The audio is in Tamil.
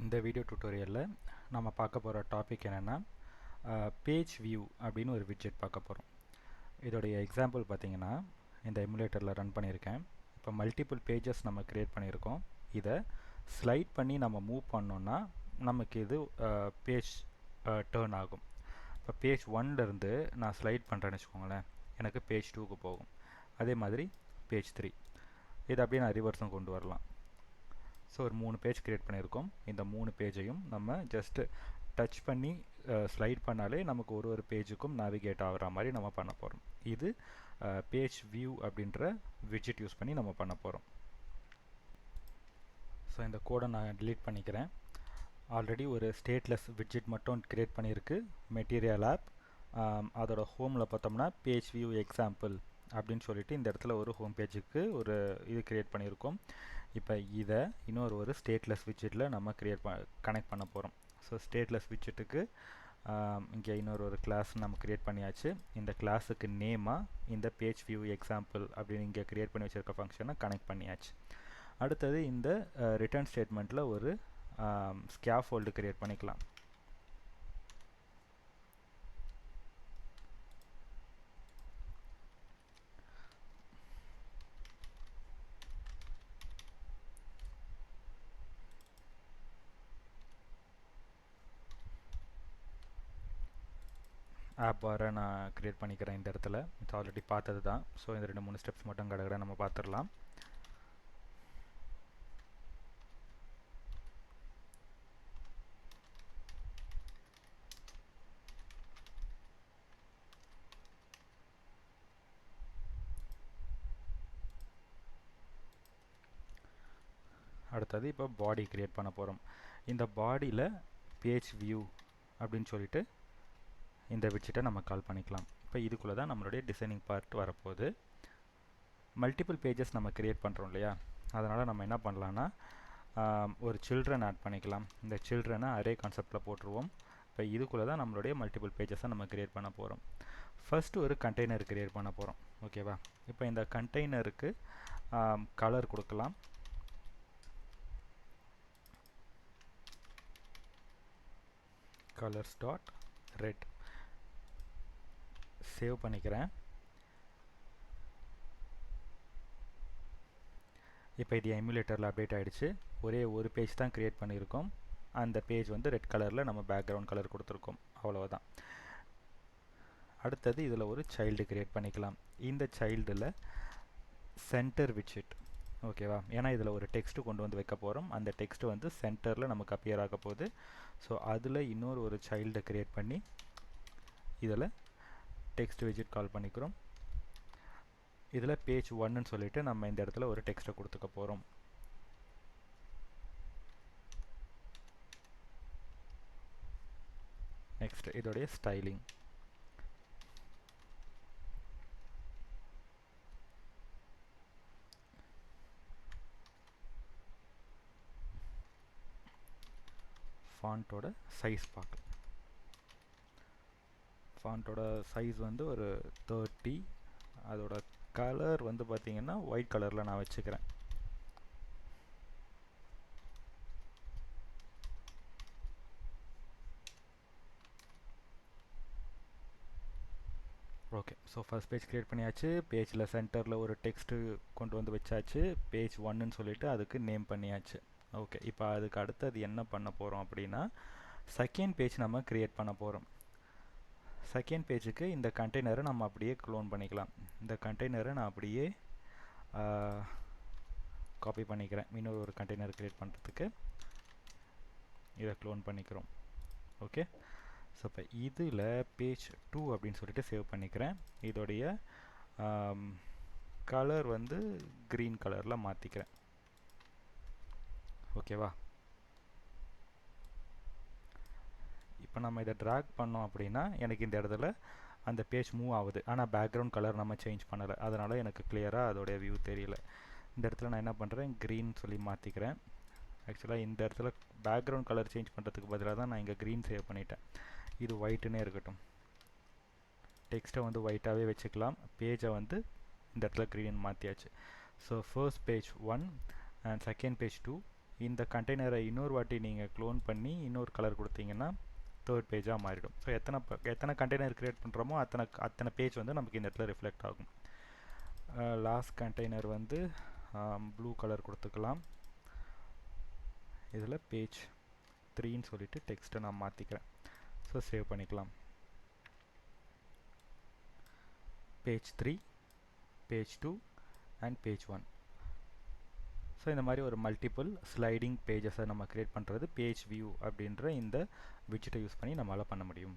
இந்த வீடியோ டியூட்டோரியலில் நம்ம பார்க்க போகிற டாபிக் என்னென்னா பேஜ் வியூ அப்படின்னு ஒரு விட்ஜெட் பார்க்க போகிறோம். இதோடைய எக்ஸாம்பிள் பார்த்தீங்கன்னா இந்த எமுலேட்டரில் ரன் பண்ணியிருக்கேன். இப்போ மல்டிபிள் பேஜஸ் நம்ம க்ரியேட் பண்ணியிருக்கோம். இதை ஸ்லைட் பண்ணி நம்ம மூவ் பண்ணோன்னா நமக்கு இது பேஜ் டேர்ன் ஆகும். இப்போ பேஜ் 1லேருந்து நான் ஸ்லைட் பண்ணுறேன்னு வச்சுக்கோங்களேன், எனக்கு பேஜ் 2க்கு போகும். அதே மாதிரி பேஜ் 3 இதை அப்படியே நான் ரிவர்ஸும் கொண்டு வரலாம். ஸோ ஒரு 3 பேஜ் க்ரியேட் பண்ணியிருக்கோம். இந்த 3 பேஜையும் நம்ம ஜஸ்ட்டு டச் பண்ணி ஸ்லைட் பண்ணாலே நமக்கு ஒரு பேஜுக்கும் நேவிகேட் ஆகிற மாதிரி நம்ம பண்ண போகிறோம். இது பேஜ் வியூ அப்படின்ற விட்ஜெட் யூஸ் பண்ணி நம்ம பண்ண போகிறோம். ஸோ இந்த கோடை நான் டிலீட் பண்ணிக்கிறேன். ஆல்ரெடி ஒரு ஸ்டேட்லெஸ் விட்ஜெட் மட்டும் க்ரியேட் பண்ணியிருக்கு மெட்டீரியல் ஆப். அதோட ஹோமில் பார்த்தோம்னா பேஜ் வியூ எக்ஸாம்பிள் அப்படின்னு சொல்லிட்டு இந்த இடத்துல ஒரு ஹோம் பேஜுக்கு ஒரு இது க்ரியேட் பண்ணியிருக்கோம். இப்போ இதை இன்னொரு ஸ்டேட்லெஸ் விட்ஜெட்டில் நம்ம கனெக்ட் பண்ண போகிறோம். ஸோ ஸ்டேட்லெஸ் விட்ஜெட்டுக்கு இங்கே இன்னொரு கிளாஸ் நம்ம க்ரியேட் பண்ணியாச்சு. இந்த கிளாஸுக்கு நேமாக இந்த பேஜ் வியூ எக்ஸாம்பிள் அப்படின்னு இங்கே க்ரியேட் பண்ணி வச்சுருக்க ஃபங்க்ஷனை கனெக்ட் பண்ணியாச்சு. அடுத்தது இந்த ரிட்டர்ன் ஸ்டேட்மெண்ட்டில் ஒரு ஸ்கேஃபோல்டு க்ரியேட் பண்ணிக்கலாம். ஆப் பாரை நான் க்ரியேட் பண்ணிக்கிறேன் இந்த இடத்துல. இது ஆல்ரெடி பார்த்தது தான். ஸோ இந்த 2-3 ஸ்டெப்ஸ் மட்டும் கடை நம்ம பார்த்துடலாம். அடுத்தது இப்போ பாடி க்ரியேட் பண்ண போகிறோம். இந்த பாடியில் பேஜ் வியூ அப்படின்னு சொல்லிட்டு இந்த விட்ஜெட்டை நம்ம கால் பண்ணிக்கலாம். இப்போ இதுக்குள்ளே தான் நம்மளுடைய டிசைனிங் பார்ட் வரப்போகுது. மல்டிபிள் பேஜஸ் நம்ம க்ரியேட் பண்ணுறோம் இல்லையா, அதனால் நம்ம என்ன பண்ணலான்னா ஒரு சில்ட்ரன் ஆட் பண்ணிக்கலாம். இந்த சில்ட்ரனை அரே கான்செப்டில் போட்டுருவோம். இப்போ இதுக்குள்ளே தான் நம்மளுடைய மல்டிபிள் பேஜஸை நம்ம க்ரியேட் பண்ண போகிறோம். ஃபஸ்ட்டு ஒரு கண்டெய்னர் க்ரியேட் பண்ண போகிறோம். ஓகேவா? இப்போ இந்த கண்டெய்னருக்கு கலர் கொடுக்கலாம். colors dot red சேவ் பண்ணிக்கிறேன். இப்போ இது எமுலேட்டரில் அப்டேட் ஆகிடுச்சு. ஒரு பேஜ் தான் க்ரியேட் பண்ணியிருக்கோம். அந்த பேஜ் ரெட் கலரில் நம்ம பேக்ரவுண்ட் கலர் கொடுத்துருக்கோம். அவ்வளோதான். அடுத்தது இதில் ஒரு சைல்டு க்ரியேட் பண்ணிக்கலாம். இந்த சைல்டில் சென்டர் விட்ஜெட். ஓகேவா? ஏன்னா இதில் ஒரு டெக்ஸ்ட்டு கொண்டு வந்து வைக்க போகிறோம். அந்த டெக்ஸ்ட்டு சென்டரில் நமக்கு அப்பியர் ஆக போகுது. ஸோ அதில் இன்னொரு சைல்டை க்ரியேட் பண்ணி இதில் டெக்ஸ்ட் விட்ஜெட் கால் பண்ணிக்கிறோம். இதில் பேஜ் 1ன்னு சொல்லிவிட்டு நம்ம இந்த இடத்துல ஒரு டெக்ஸ்ட்டை கொடுத்துக்க போகிறோம். நெக்ஸ்ட் இதோடைய ஸ்டைலிங். ஃபாண்ட்டோட சைஸ் பார்க்கலாம். ஃபாண்ட்டோட சைஸ் ஒரு 30. அதோட கலர் பார்த்திங்கன்னா ஒயிட் கலரில் நான் வச்சுக்கிறேன். Okay. So first page create பண்ணியாச்சு. பேஜில் சென்டரில் ஒரு டெக்ஸ்ட்டு கொண்டு வந்து வச்சாச்சு. பேஜ் 1ன்னு சொல்லிவிட்டு அதுக்கு நேம் பண்ணியாச்சு. ஓகே. இப்போ அதுக்கு அடுத்தது என்ன பண்ண போகிறோம் அப்படின்னா செகண்ட் பேஜ் நம்ம க்ரியேட் பண்ண போகிறோம். செகண்ட் பேஜுக்கு இந்த கண்டெய்னரை நம்ம அப்படியே க்ளோன் பண்ணிக்கலாம். இந்த கண்டெய்னரை நான் அப்படியே காப்பி பண்ணிக்கிறேன். இன்னொரு கண்டெய்னர் க்ரியேட் பண்ணுறதுக்கு இதை க்ளோன் பண்ணிக்கிறோம். ஓகே. ஸோ இப்போ இதில் பேஜ் 2 அப்படின்னு சொல்லிட்டு சேவ் பண்ணிக்கிறேன். இதோடைய கலர் க்ரீன் கலரில் மாற்றிக்கிறேன். ஓகேவா? இப்போ நம்ம இதை ட்ராக் பண்ணோம் அப்படின்னா எனக்கு இந்த இடத்துல அந்த பேஜ் மூவ் ஆகுது. ஆனால் பேக்ரவுண்ட் கலர் நம்ம சேஞ்ச் பண்ணலை. அதனால் எனக்கு கிளியராக அதோடைய வியூ தெரியல. இந்த இடத்துல நான் என்ன பண்ணுறேன், க்ரீன் சொல்லி மாற்றிக்கிறேன். ஆக்சுவலாக இந்த இடத்துல பேக்ரவுண்ட் கலர் சேஞ்ச் பண்ணுறதுக்கு பதிலாக தான் நான் இங்கே க்ரீன் சேவ் பண்ணிட்டேன். இது ஒயிட்டுன்னே இருக்கட்டும். டெக்ஸ்ட்டை ஒயிட்டாகவே வச்சுக்கலாம். பேஜை இந்த இடத்துல க்ரீன் மாற்றியாச்சு. So first page 1 and second page 2 இந்த கண்டெய்னரை இன்னொரு வாட்டி நீங்கள் க்ளோன் பண்ணி இன்னொரு கலர் கொடுத்தீங்கன்னா தேர்ட் பேஜாக மாறிடும். ஸோ எத்தனை கண்டெய்னர் க்ரியேட் பண்ணுறோமோ அத்தனை பேஜ் வந்து நமக்கு இந்த இடத்துல ரிஃப்ளெக்ட் ஆகும். லாஸ்ட் கண்டெய்னர் வந்து ப்ளூ கலர் கொடுத்துக்கலாம். இதில் பேஜ் 3ன்னு சொல்லிட்டு டெக்ஸ்ட்டை நான் மாற்றிக்கிறேன். ஸோ சேவ் பண்ணிக்கலாம். Page 3, page 2 and page 1. So இந்த மாதிரி ஒரு மல்டிபிள் ஸ்லைடிங் பேஜஸை நம்ம க்ரியேட் பண்ணுறது பேஜ் வியூ அப்படின்ற இந்த விட்ஜெட்டை யூஸ் பண்ணி நம்மளால் பண்ண முடியும்.